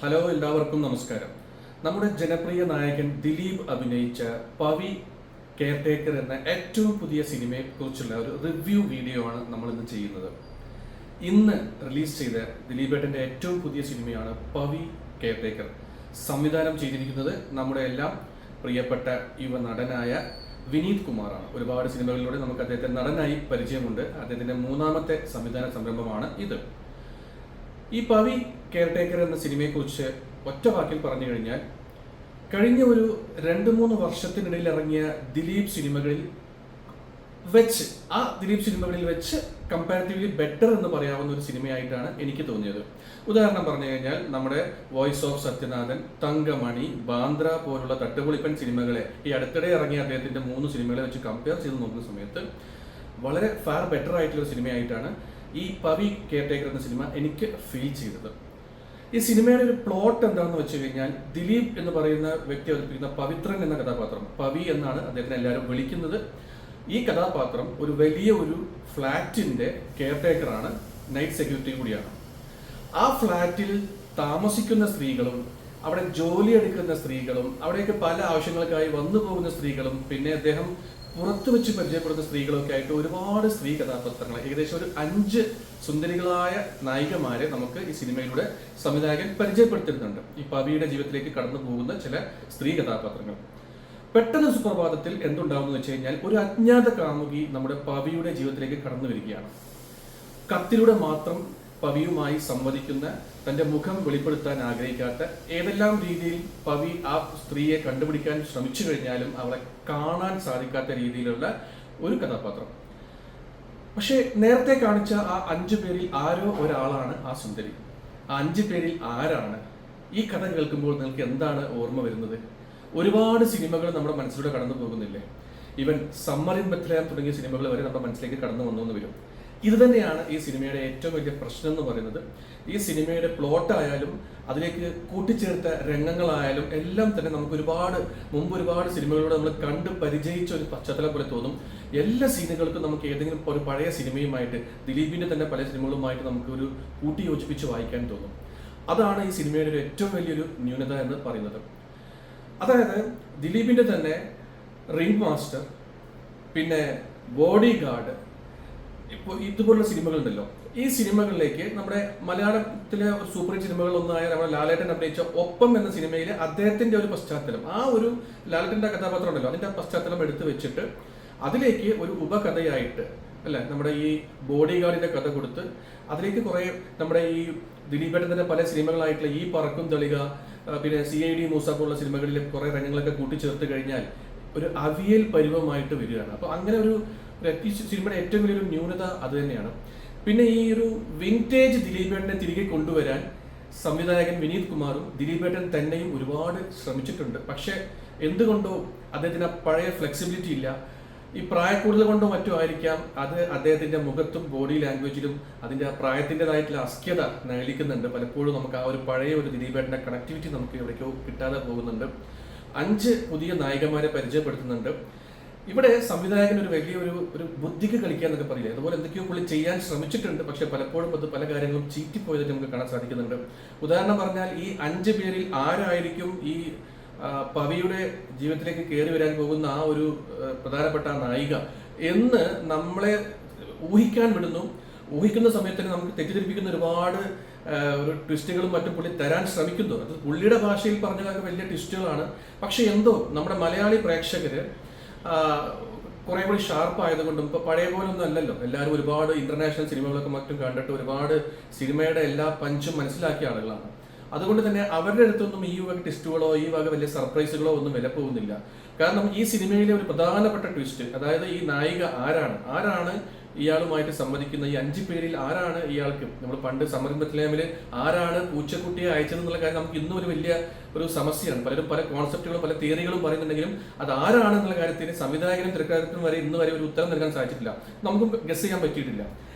Hello, എല്ലാവർക്കും നമസ്കാരം. നമ്മുടെ ജനപ്രിയ നായകൻ ദിലീപ് അഭിനയിച്ച പവി കെയർടേക്കർ എന്ന ഏറ്റവും പുതിയ സിനിമയെ കുറിച്ചുള്ള ഒരു റിവ്യൂ വീഡിയോ ആണ് നമ്മൾ ഇന്ന് ചെയ്യുന്നത്. ഇന്ന് റിലീസ് ചെയ്ത ദിലീപേട്ടൻ്റെ ഏറ്റവും പുതിയ സിനിമയാണ് പവി കെയർടേക്കർ. സംവിധാനം ചെയ്തിരിക്കുന്നത് നമ്മുടെ എല്ലാം പ്രിയപ്പെട്ട യുവ നടനായ വിനീത് കുമാറാണ്. ഒരുപാട് സിനിമകളിലൂടെ നമുക്ക് അദ്ദേഹത്തെ നടനായി പരിചയമുണ്ട്. അദ്ദേഹത്തിൻ്റെ മൂന്നാമത്തെ സംവിധാന സംരംഭമാണ് ഇത്. ഈ പവി കെയർടേക്കർ എന്ന സിനിമയെക്കുറിച്ച് ഒറ്റ വാക്കിൽ പറഞ്ഞു കഴിഞ്ഞാൽ, കഴിഞ്ഞ ഒരു 2-3 വർഷത്തിനിടയിൽ ഇറങ്ങിയ ദിലീപ് സിനിമകളിൽ വെച്ച് കമ്പാരിറ്റീവ്ലി ബെറ്റർ എന്ന് പറയാവുന്ന ഒരു സിനിമയായിട്ടാണ് എനിക്ക് തോന്നിയത്. ഉദാഹരണം പറഞ്ഞു കഴിഞ്ഞാൽ, നമ്മുടെ വോയിസ് ഓഫ് സത്യനാഥൻ, തങ്കമണി, ബാന്ദ്ര പോലുള്ള തട്ടുപൊളിപ്പൻ സിനിമകളെ ഈ അടുത്തിടെ ഇറങ്ങിയ അദ്ദേഹത്തിന്റെ 3 സിനിമകളെ വെച്ച് കമ്പയർ ചെയ്ത് നോക്കുന്ന സമയത്ത് വളരെ ഫാർ ബെറ്റർ ആയിട്ടുള്ള ഒരു സിനിമയായിട്ടാണ് ഈ പവി കെയർടേക്കർ എന്ന സിനിമ എനിക്ക് ഫീൽ ചെയ്തത്. ഈ സിനിമയുടെ ഒരു പ്ലോട്ട് എന്താണെന്ന് വെച്ച് കഴിഞ്ഞാൽ, ദിലീപ് എന്ന് പറയുന്ന വ്യക്തി അവതരിപ്പിക്കുന്ന പവിത്രൻ എന്ന കഥാപാത്രം, പവി എന്നാണ് അദ്ദേഹത്തിന് എല്ലാവരും വിളിക്കുന്നത്. ഈ കഥാപാത്രം ഒരു വലിയ ഒരു ഫ്ലാറ്റിന്റെ കെയർടേക്കറാണ്, നൈറ്റ് സെക്യൂരിറ്റി കൂടിയാണ്. ആ ഫ്ലാറ്റിൽ താമസിക്കുന്ന സ്ത്രീകളും അവിടെ ജോലി എടുക്കുന്ന സ്ത്രീകളും അവിടേക്ക് പല ആവശ്യങ്ങൾക്കായി വന്നു പോകുന്ന സ്ത്രീകളും പിന്നെ അദ്ദേഹം പുറത്തു വെച്ച് പരിചയപ്പെടുന്ന സ്ത്രീകളൊക്കെ ആയിട്ട് ഒരുപാട് സ്ത്രീ കഥാപാത്രങ്ങൾ, ഏകദേശം ഒരു 5 സുന്ദരികളായ നായികമാരെ നമുക്ക് ഈ സിനിമയിലൂടെ സംവിധായകൻ പരിചയപ്പെടുത്തിരുന്നുണ്ട്. ഈ പവിയുടെ ജീവിതത്തിലേക്ക് കടന്നു പോകുന്ന ചില സ്ത്രീ കഥാപാത്രങ്ങൾ. പെട്ടെന്ന് സുപ്രഭാതത്തിൽ എന്തുണ്ടാവുമെന്ന് വെച്ച് കഴിഞ്ഞാൽ, ഒരു അജ്ഞാത കാമുകി നമ്മുടെ പവിയുടെ ജീവിതത്തിലേക്ക് കടന്നു വരികയാണ്. കത്തിലൂടെ മാത്രം പവിയുമായി സംവദിക്കുന്ന, തന്റെ മുഖം വെളിപ്പെടുത്താൻ ആഗ്രഹിക്കാത്ത, ഏതെല്ലാം രീതിയിൽ പവി ആ സ്ത്രീയെ കണ്ടുപിടിക്കാൻ ശ്രമിച്ചു കഴിഞ്ഞാലും അവളെ കാണാൻ സാധിക്കാത്ത രീതിയിലുള്ള ഒരു കഥാപാത്രം. പക്ഷെ നേരത്തെ കാണിച്ച ആ 5 പേരിൽ ആരോ ഒരാളാണ് ആ സുന്ദരി. ആ 5 പേരിൽ ആരാണ്? ഈ കഥ കേൾക്കുമ്പോൾ നിങ്ങൾക്ക് എന്താണ് ഓർമ്മ വരുന്നത്? ഒരുപാട് സിനിമകൾ നമ്മുടെ മനസ്സിലൂടെ കടന്നു പോകുന്നില്ലേ? ഈവൻ സമ്മർ ഇൻ ബെത്ലഹേം തുടങ്ങിയ സിനിമകൾ വരെ നമ്മുടെ മനസ്സിലേക്ക് കടന്നു വന്നു വരും. ഇത് തന്നെയാണ് ഈ സിനിമയുടെ ഏറ്റവും വലിയ പ്രശ്നം എന്ന് പറയുന്നത്. ഈ സിനിമയുടെ പ്ലോട്ട് ആയാലും അതിലേക്ക് കൂട്ടിച്ചേർത്ത രംഗങ്ങളായാലും എല്ലാം തന്നെ നമുക്ക് മുമ്പ് ഒരുപാട് സിനിമകളിലൂടെ നമ്മൾ കണ്ട് പരിചയിച്ച ഒരു പശ്ചാത്തലം പോലെ തോന്നും. എല്ലാ സീനുകൾക്കും നമുക്ക് ഏതെങ്കിലും ഒരു പഴയ സിനിമയുമായിട്ട്, ദിലീപിന്റെ തന്നെ പല സിനിമകളുമായിട്ട് നമുക്ക് ഒരു കൂട്ടിയോജിപ്പിച്ച് വായിക്കാൻ തോന്നും. അതാണ് ഈ സിനിമയുടെ ഒരു ഏറ്റവും വലിയൊരു ന്യൂനത എന്ന് പറയുന്നത്. അതായത് ദിലീപിന്റെ തന്നെ റിംഗ് മാസ്റ്റർ, പിന്നെ ബോഡി ഗാർഡ്, ഇപ്പോൾ ഇതുപോലുള്ള സിനിമകളുണ്ടല്ലോ. ഈ സിനിമകളിലേക്ക് നമ്മുടെ മലയാളത്തിലെ ഒരു സൂപ്പർ ഹിറ്റ് സിനിമകളൊന്നായ നമ്മുടെ ലാലേട്ടൻ അഭിനയിച്ച ഒപ്പം എന്ന സിനിമയിൽ അദ്ദേഹത്തിന്റെ ഒരു പശ്ചാത്തലം, ആ ഒരു ലാലേട്ടന്റെ കഥാപാത്രം ഉണ്ടല്ലോ, അതിന്റെ പശ്ചാത്തലം എടുത്തു വെച്ചിട്ട് അതിലേക്ക് ഒരു ഉപകഥയായിട്ട് അല്ലെ നമ്മുടെ ഈ ബോഡി ഗാർഡിന്റെ കഥ കൊടുത്ത് അതിലേക്ക് കുറെ നമ്മുടെ ഈ ദിലീപേട്ടൻ തന്നെ പല സിനിമകളായിട്ടുള്ള ഈ പറക്കും തെളിക, പിന്നെ CID മൂസ പോലുള്ള സിനിമകളിലെ കുറെ രംഗങ്ങളൊക്കെ കൂട്ടിച്ചേർത്ത് കഴിഞ്ഞാൽ ഒരു അവിയൽ പരുവമായിട്ട് വരികയാണ്. അപ്പൊ അങ്ങനെ ഒരു സിനിമയുടെ ഏറ്റവും വലിയൊരു ന്യൂനത അത് തന്നെയാണ്. പിന്നെ ഈ ഒരു വിന്റേജ് ദിലീപേട്ടനെ തിരികെ കൊണ്ടുവരാൻ സംവിധായകൻ വിനീത് കുമാറും ദിലീപേട്ടൻ തന്നെയും ഒരുപാട് ശ്രമിച്ചിട്ടുണ്ട്. പക്ഷെ എന്തുകൊണ്ടോ അദ്ദേഹത്തിന് പഴയ ഫ്ലെക്സിബിലിറ്റി ഇല്ല. ഈ പ്രായക്കൂടുതൽ കൊണ്ടോ മറ്റോ ആയിരിക്കാം, അത് അദ്ദേഹത്തിന്റെ മുഖത്തും ബോഡി ലാംഗ്വേജിലും അതിന്റെ പ്രായത്തിൻ്റെതായിട്ടുള്ള അസ്ക്യത നലിക്കുന്നുണ്ട്. പലപ്പോഴും നമുക്ക് ആ ഒരു പഴയ ഒരു ദിലീപേട്ടന്റെ കണക്ടിവിറ്റി നമുക്ക് എവിടേക്കോ കിട്ടാതെ പോകുന്നുണ്ട്. 5 പുതിയ നായികമാരെ പരിചയപ്പെടുത്തുന്നുണ്ട്. ഇവിടെ സംവിധായകൻ ഒരു വലിയ ഒരു ബുദ്ധിക്ക് കളിക്കുക എന്നൊക്കെ പറയില്ലേ, അതുപോലെ എന്തൊക്കെയോ പുള്ളി ചെയ്യാൻ ശ്രമിച്ചിട്ടുണ്ട്. പക്ഷെ പലപ്പോഴും അത് പല കാര്യങ്ങളും ചീറ്റിപ്പോയതായിട്ട് നമുക്ക് കാണാൻ സാധിക്കുന്നുണ്ട്. ഉദാഹരണം പറഞ്ഞാൽ, ഈ 5 പേരിൽ ആരായിരിക്കും ഈ പവിയുടെ ജീവിതത്തിലേക്ക് കയറി വരാൻ പോകുന്ന ആ ഒരു പ്രധാനപ്പെട്ട നായിക എന്ന് നമ്മളെ ഊഹിക്കാൻ വിടുന്നു. ഊഹിക്കുന്ന സമയത്ത് തന്നെ നമുക്ക് തെറ്റിദ്ധരിപ്പിക്കുന്ന ഒരുപാട് ഒരു ട്വിസ്റ്റുകളും മറ്റും പുള്ളി തരാൻ ശ്രമിക്കുന്നു. അത് പുള്ളിയുടെ ഭാഷയിൽ പറഞ്ഞതൊക്കെ വലിയ ട്വിസ്റ്റുകളാണ്. പക്ഷെ എന്തോ നമ്മുടെ മലയാളി പ്രേക്ഷകര് കുറെ കൂടി ഷാർപ്പ് ആയതുകൊണ്ടും, ഇപ്പൊ പഴയ പോലെ ഒന്നും അല്ലല്ലോ, എല്ലാവരും ഒരുപാട് ഇന്റർനാഷണൽ സിനിമകളൊക്കെ മറ്റും കണ്ടിട്ട് ഒരുപാട് സിനിമയുടെ എല്ലാ പഞ്ചും മനസ്സിലാക്കിയ ആളുകളാണ്. അതുകൊണ്ട് തന്നെ അവരുടെ അടുത്തൊന്നും ഈ വക ട്വിസ്റ്റുകളോ ഈ വക വലിയ സർപ്രൈസുകളോ ഒന്നും വില പോകുന്നില്ല. കാരണം ഈ സിനിമയിലെ ഒരു പ്രധാനപ്പെട്ട ട്വിസ്റ്റ്, അതായത് ഈ നായിക ആരാണ് ഇയാളുമായിട്ട് സംവദിക്കുന്ന ഈ 5 പേരിൽ ആരാണ് ഇയാൾക്ക്, നമ്മൾ പണ്ട് സമ്മർ ഇൻ ബെത്ലഹേമിൽ ആരാണ് പൂച്ചക്കുട്ടിയെ അയച്ചതെന്നുള്ള കാര്യം നമുക്ക് ഇന്നും ഒരു വലിയ ഒരു സമസ്യയാണ്. പലരും പല കോൺസെപ്റ്റുകളും പല തിയറികളും പറയുന്നുണ്ടെങ്കിലും അത് ആരാണെന്നുള്ള കാര്യത്തിന് സംവിധായകനും തിരക്കഥാകൃത്തും വരെ ഇന്ന് വരെ ഒരു ഉത്തരം നൽകാൻ സാധിച്ചിട്ടില്ല, നമുക്കും ഗസ് ചെയ്യാൻ പറ്റിയിട്ടില്ല.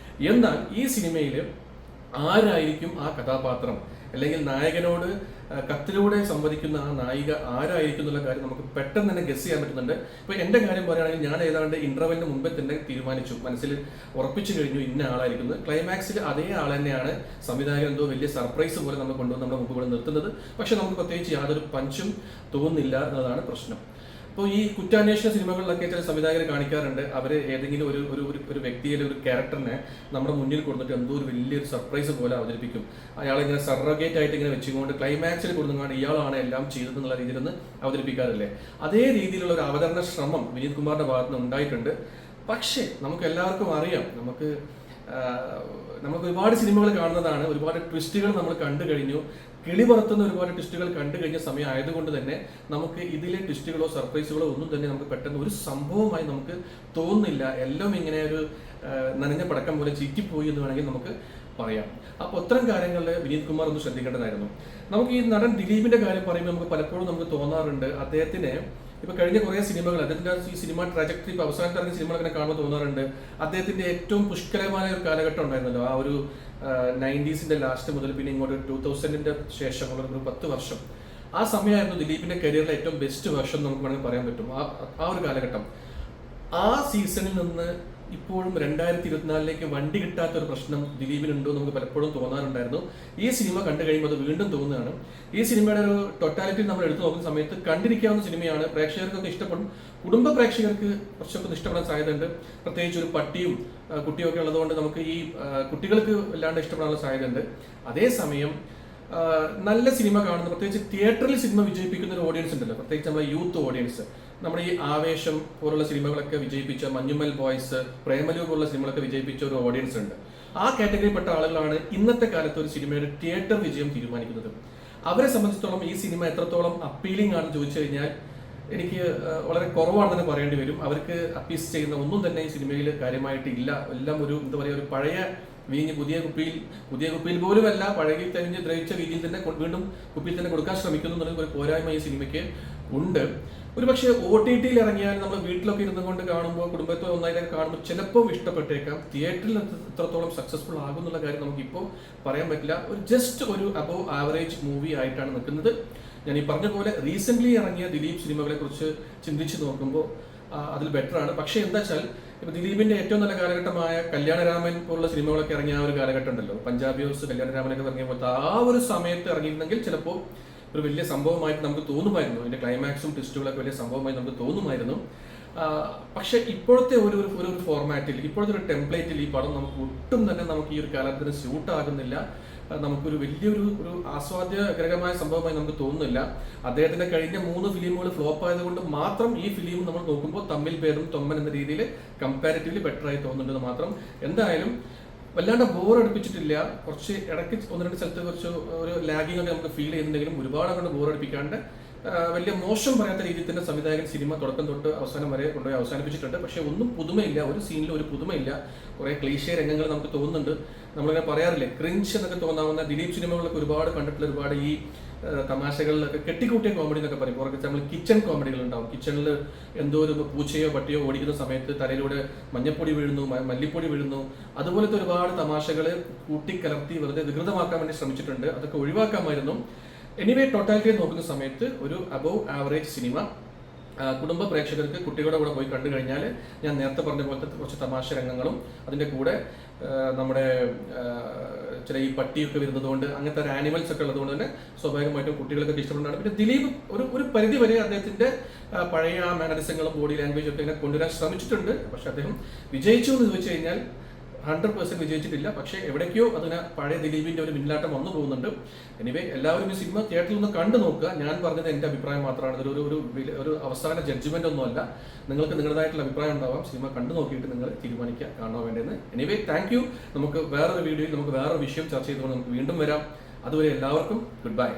എന്നാൽ ഈ സിനിമയിൽ ആരായിരിക്കും ആ കഥാപാത്രം അല്ലെങ്കിൽ നായകനോട് കത്തിലൂടെ സംവദിക്കുന്ന ആ നായിക ആരായിരിക്കും എന്നുള്ള കാര്യം നമുക്ക് പെട്ടെന്ന് തന്നെ ഗസ് ചെയ്യാൻ പറ്റുന്നുണ്ട്. ഇപ്പോൾ എൻ്റെ കാര്യം പറയുകയാണെങ്കിൽ ഞാൻ ഏതാണ്ട് ഇന്റർവെല്ലിന് മുമ്പേ തന്നെ തീരുമാനിച്ചു, മനസ്സിൽ ഉറപ്പിച്ചു കഴിഞ്ഞു ഇന്ന ആളായിരിക്കുന്നത്. ക്ലൈമാക്സിൽ അതേ ആൾ തന്നെയാണ് സംവിധായകൻ എന്തോ വലിയ സർപ്രൈസ് പോലെ നമ്മൾ കൊണ്ടുവന്ന് നമ്മുടെ മുമ്പ് നിർത്തുന്നത്. പക്ഷെ നമുക്ക് പ്രത്യേകിച്ച് യാതൊരു പഞ്ചും തോന്നുന്നില്ല എന്നതാണ് പ്രശ്നം. ഇപ്പോൾ ഈ കുറ്റാന്വേഷണ സിനിമകളിലൊക്കെ ചില സംവിധായകർ കാണിക്കാറുണ്ട്, അവർ ഏതെങ്കിലും ഒരു വ്യക്തിയിലെ ഒരു ക്യാരക്ടറിനെ നമ്മുടെ മുന്നിൽ കൊടുത്തിട്ട് എന്തോ ഒരു വലിയൊരു സർപ്രൈസ് പോലെ അവതരിപ്പിക്കും. അയാളിങ്ങനെ സർറഗേറ്റ് ആയിട്ട് ഇങ്ങനെ വെച്ചുകൊണ്ട് ക്ലൈമാക്സിൽ കൊടുക്കുന്നതാണ് ഇയാളാണ് എല്ലാം ചെയ്തതെന്നുള്ള രീതിയിലൊന്ന് അവതരിപ്പിക്കാറില്ലേ. അതേ രീതിയിലുള്ള ഒരു അവതരണ ശ്രമം വിനീത് കുമാറിന്റെ ഭാഗത്ത് നിന്ന് ഉണ്ടായിട്ടുണ്ട്. പക്ഷേ നമുക്ക് എല്ലാവർക്കും അറിയാം, നമുക്ക് ഒരുപാട് സിനിമകൾ കാണുന്നതാണ്, ഒരുപാട് ട്വിസ്റ്റുകൾ നമ്മൾ കണ്ടു കഴിഞ്ഞു. കിളി പറത്തുന്ന ഒരുപാട് ട്വിസ്റ്റുകൾ കണ്ടു കഴിഞ്ഞ സമയം ആയതുകൊണ്ട് തന്നെ നമുക്ക് ഇതിലെ ട്വിസ്റ്റുകളോ സർപ്രൈസുകളോ ഒന്നും തന്നെ നമുക്ക് പെട്ടെന്ന് ഒരു സംഭവമായി നമുക്ക് തോന്നുന്നില്ല. എല്ലാം ഇങ്ങനെ ഒരു നനഞ്ഞ പടക്കം പോലെ ചീറ്റിപ്പോയി എന്ന് വേണമെങ്കിൽ നമുക്ക് പറയാം. അപ്പോൾ അത്തരം കാര്യങ്ങളിൽ വിനീത് കുമാർ ഒന്ന് ശ്രദ്ധിക്കേണ്ടതായിരുന്നു. നമുക്ക് ഈ നടൻ ദിലീപിന്റെ കാര്യം പറയുമ്പോൾ നമുക്ക് പലപ്പോഴും നമുക്ക് തോന്നാറുണ്ട്, അദ്ദേഹത്തിന് ഇപ്പൊ കഴിഞ്ഞ കുറെ സിനിമകൾ, അദ്ദേഹത്തിന്റെ ഈ സിനിമ ട്രാജക്ടറി ഇപ്പൊ അവസാനത്തെ ഇറങ്ങിയ സിനിമകളൊക്കെ കാണുമ്പോൾ തോന്നാറുണ്ട്, അദ്ദേഹത്തിന്റെ ഏറ്റവും പുഷ്കലമായ ഒരു കാലഘട്ടം ഉണ്ടായിരുന്നല്ലോ, ആ ഒരു 90s ലാസ്റ്റ് മുതൽ പിന്നെ ഇങ്ങോട്ട് 2000 ശേഷമുള്ള ഒരു 10 വർഷം. ആ സമയമായിരുന്നു ദിലീപിന്റെ കരിയറിലെ ഏറ്റവും ബെസ്റ്റ് വർഷം നമുക്ക് വേണമെങ്കിൽ പറയാൻ പറ്റും. ആ ഒരു കാലഘട്ടം, ആ സീസണിൽ നിന്ന് ഇപ്പോഴും 2024 വണ്ടി കിട്ടാത്ത ഒരു പ്രശ്നം ദിലീപിനുണ്ടോ നമുക്ക് പലപ്പോഴും തോന്നാറുണ്ടായിരുന്നു. ഈ സിനിമ കണ്ടു കഴിയുമ്പോൾ അത് വീണ്ടും തോന്നുകയാണ്. ഈ സിനിമയുടെ ഒരു ടോട്ടാലിറ്റി നമ്മൾ എടുത്തു നോക്കുന്ന സമയത്ത് കണ്ടിരിക്കാവുന്ന സിനിമയാണ്, പ്രേക്ഷകർക്കൊക്കെ ഇഷ്ടപ്പെടും. കുടുംബ പ്രേക്ഷകർക്ക് കുറച്ചൊക്കെ ഇഷ്ടപ്പെടാൻ സാധ്യതയുണ്ട്. പ്രത്യേകിച്ച് ഒരു പട്ടിയും കുട്ടിയും ഒക്കെ ഉള്ളതുകൊണ്ട് നമുക്ക് ഈ കുട്ടികൾക്ക് വല്ലാണ്ട് ഇഷ്ടപ്പെടാനുള്ള സാധ്യതയുണ്ട്. അതേസമയം നല്ല സിനിമ കാണുന്ന, പ്രത്യേകിച്ച് തിയേറ്ററിൽ സിനിമ വിജയിപ്പിക്കുന്ന ഒരു ഓഡിയൻസ് ഉണ്ടല്ലോ, പ്രത്യേകിച്ച് നമ്മുടെ യൂത്ത് ഓഡിയൻസ്, നമ്മുടെ ഈ ആവേശം പോലുള്ള സിനിമകളൊക്കെ വിജയിപ്പിച്ച, മഞ്ഞുമൽ ബോയ്സ്, പ്രേമലു പോലുള്ള സിനിമകളൊക്കെ വിജയിപ്പിച്ച ഒരു ഓഡിയൻസ് ഉണ്ട്. ആ കാറ്റഗറിയിൽപ്പെട്ട ആളുകളാണ് ഇന്നത്തെ കാലത്ത് ഒരു സിനിമയുടെ തിയേറ്റർ വിജയം തീരുമാനിക്കുന്നത്. അവരെ സംബന്ധിച്ചിടത്തോളം ഈ സിനിമ എത്രത്തോളം അപ്പീലിംഗ് ആണെന്ന് ചോദിച്ചു കഴിഞ്ഞാൽ എനിക്ക് വളരെ കുറവാണെന്ന് പറയേണ്ടി വരും. അവർക്ക് അപ്പീസ് ചെയ്യുന്ന ഒന്നും തന്നെ ഈ സിനിമയിൽ കാര്യമായിട്ട് ഇല്ല. എല്ലാം ഒരു എന്താ പറയുക, ഒരു പഴയ വീഞ്ഞ് പുതിയ കുപ്പിയിൽ പോലുമല്ല, പഴകി തെളിഞ്ഞ് ദ്രവിച്ച രീതിയിൽ തന്നെ വീണ്ടും കുപ്പിയിൽ തന്നെ കൊടുക്കാൻ ശ്രമിക്കുന്നു എന്നുള്ള ഒരു പോരായ്മ ഈ സിനിമയ്ക്ക് ഉണ്ട്. ഒരു പക്ഷേ OTT ഇറങ്ങിയാൽ നമ്മൾ വീട്ടിലൊക്കെ ഇരുന്നു കൊണ്ട് കാണുമ്പോൾ, കുടുംബത്തെ ഒന്നായിട്ട് കാണുമ്പോൾ ചിലപ്പോൾ ഇഷ്ടപ്പെട്ടേക്കാം. തിയേറ്ററിൽ എത്രത്തോളം സക്സസ്ഫുൾ ആകും എന്നുള്ള കാര്യം നമുക്കിപ്പോൾ പറയാൻ പറ്റില്ല. ഒരു ജസ്റ്റ് ഒരു അബവ് ആവറേജ് മൂവി ആയിട്ടാണ് നിൽക്കുന്നത്. ഞാൻ ഈ പറഞ്ഞ പോലെ റീസെന്റ് ഇറങ്ങിയ ദിലീപ് സിനിമകളെ കുറിച്ച് ചിന്തിച്ച് നോക്കുമ്പോൾ അതിൽ ബെറ്റർ ആണ്. പക്ഷേ എന്താ വെച്ചാൽ, ഇപ്പൊ ദിലീപിന്റെ ഏറ്റവും നല്ല കാലഘട്ടമായ കല്യാണരാമൻ പോലുള്ള സിനിമകളൊക്കെ ഇറങ്ങിയ ആ ഒരു കാലഘട്ടം ഉണ്ടല്ലോ, പഞ്ചാബി ഹൗസ്, കല്യാണരാമനൊക്കെ ഇറങ്ങിയ പോലത്തെ ആ ഒരു സമയത്ത് ഇറങ്ങിയിരുന്നെങ്കിൽ ചിലപ്പോൾ ഒരു വലിയ സംഭവമായിട്ട് നമുക്ക് തോന്നുമായിരുന്നു. അതിന്റെ ക്ലൈമാക്സും ട്വിസ്റ്റുകളൊക്കെ വലിയ സംഭവമായി നമുക്ക് തോന്നുമായിരുന്നു. പക്ഷെ ഇപ്പോഴത്തെ ഒരു ഫോർമാറ്റിൽ, ഇപ്പോഴത്തെ ഒരു ടെംപ്ലേറ്റിൽ ഈ പടം നമുക്ക് ഒട്ടും തന്നെ നമുക്ക് ഈ ഒരു കാലത്തിന് സ്യൂട്ട് ആകുന്നില്ല. നമുക്കൊരു വലിയൊരു ആസ്വാദ്യകരമായ സംഭവമായി നമുക്ക് തോന്നുന്നില്ല. അദ്ദേഹത്തിന്റെ കഴിഞ്ഞ 3 ഫിലിമുകൾ ഫ്ലോപ്പ് ആയതുകൊണ്ട് മാത്രം ഈ ഫിലിം നമ്മൾ നോക്കുമ്പോൾ തമ്മിൽ പേരും തൊമ്മൻ എന്ന രീതിയിൽ കമ്പാരിറ്റീവ്ലി ബെറ്റർ ആയി തോന്നുന്നുണ്ടെന്ന് മാത്രം. എന്തായാലും വല്ലാണ്ട് ബോർ അടുപ്പിച്ചിട്ടില്ല. കുറച്ച് ഇടയ്ക്ക് 1-2 സ്ഥലത്ത് കുറച്ച് ഒരു ലാഗിങ് ഒക്കെ നമുക്ക് ഫീൽ ചെയ്യുന്നുണ്ടെങ്കിലും ഒരുപാട് അങ്ങോട്ട് ബോർ അടുപ്പിക്കാണ്ട് വലിയ മോശം പറയാത്ത രീതിയിൽ തന്നെ സംവിധായകൻ സിനിമ തുടക്കം തൊട്ട് അവസാനം വരെ കൊണ്ടുപോയി അവസാനിപ്പിച്ചിട്ടുണ്ട്. പക്ഷെ ഒന്നും പുതുമയില്ല, ഒരു സീനിൽ ഒരു പുതുമയില്ല. കുറെ ക്ലീശേ രംഗങ്ങൾ നമുക്ക് തോന്നുന്നുണ്ട്. നമ്മളിങ്ങനെ പറയാറില്ലേ, ക്രിഞ്ച് എന്നൊക്കെ തോന്നാവുന്ന ദിലീപ് സിനിമകളൊക്കെ ഒരുപാട് കണ്ടിട്ടുള്ള ഒരുപാട് ഈ തമാശകളിലൊക്കെ കെട്ടിക്കൂട്ടിയ കോമഡി എന്നൊക്കെ പറയും. കുറച്ച് നമ്മൾ കിച്ചൺ കോമഡികൾ ഉണ്ടാവും. കിച്ചണിൽ എന്തോ ഒരു പൂച്ചയോ പട്ടിയോ ഓടിക്കുന്ന സമയത്ത് തലയിലൂടെ മഞ്ഞപ്പൊടി വീഴുന്നു, മല്ലിപ്പൊടി വീഴുന്നു, അതുപോലത്തെ ഒരുപാട് തമാശകൾ കൂട്ടിക്കലർത്തി വെറുതെ വികൃതമാക്കാൻ വേണ്ടി ശ്രമിച്ചിട്ടുണ്ട്. അതൊക്കെ ഒഴിവാക്കാമായിരുന്നു. എനിവേ, ടോട്ടാലിറ്റി നോക്കുന്ന സമയത്ത് ഒരു അബവ് ആവറേജ് സിനിമ. കുടുംബ പ്രേക്ഷകർക്ക് കുട്ടികളുടെ കൂടെ പോയി കണ്ടു കഴിഞ്ഞാൽ ഞാൻ നേരത്തെ പറഞ്ഞ പോലത്തെ കുറച്ച് തമാശ രംഗങ്ങളും അതിൻ്റെ കൂടെ നമ്മുടെ ചില ഈ പട്ടിയൊക്കെ വരുന്നതുകൊണ്ട്, അങ്ങനത്തെ ഒരു ആനിമൽസ് ഒക്കെ ഉള്ളതുകൊണ്ട് തന്നെ സ്വാഭാവികമായിട്ടും കുട്ടികൾക്കൊക്കെ ഇഷ്ടപ്പെടുന്നതാണ്. പിന്നെ ദിലീപ് ഒരു പരിധി വരെ അദ്ദേഹത്തിന്റെ പഴയ ആ മാനറിസങ്ങളും ബോഡി ലാംഗ്വേജും ഒക്കെ ഇങ്ങനെ കൊണ്ടുവരാൻ ശ്രമിച്ചിട്ടുണ്ട്. പക്ഷെ അദ്ദേഹം വിജയിച്ചു എന്ന് ചോദിച്ചു കഴിഞ്ഞാൽ 100% വിജയിച്ചിട്ടില്ല. പക്ഷേ എവിടേക്കോ അതിന് പഴയ ദിലീപിന്റെ ഒരു മിന്നാട്ടം വന്നു പോകുന്നുണ്ട്. എനിവേ, എല്ലാവരും ഈ സിനിമ തിയേറ്ററിൽ ഒന്ന് കണ്ടു നോക്കുക. ഞാൻ പറഞ്ഞത് എൻ്റെ അഭിപ്രായം മാത്രമാണ്. ഒരു അവസാന ജഡ്ജ്മെന്റ് ഒന്നുമല്ല. നിങ്ങൾക്ക് നിങ്ങളുടേതായിട്ടുള്ള അഭിപ്രായം ഉണ്ടാവാം. സിനിമ കണ്ടു നോക്കിയിട്ട് നിങ്ങൾ തീരുമാനിക്കുക കാണാൻ വേണ്ടതെന്ന്. Anyway, thank you. നമുക്ക് വേറൊരു വീഡിയോയിൽ നമുക്ക് വേറൊരു വിഷയം ചർച്ച ചെയ്തുകൊണ്ട് നമുക്ക് വീണ്ടും വരാം. അതുവരെ എല്ലാവർക്കും ഗുഡ് ബൈ.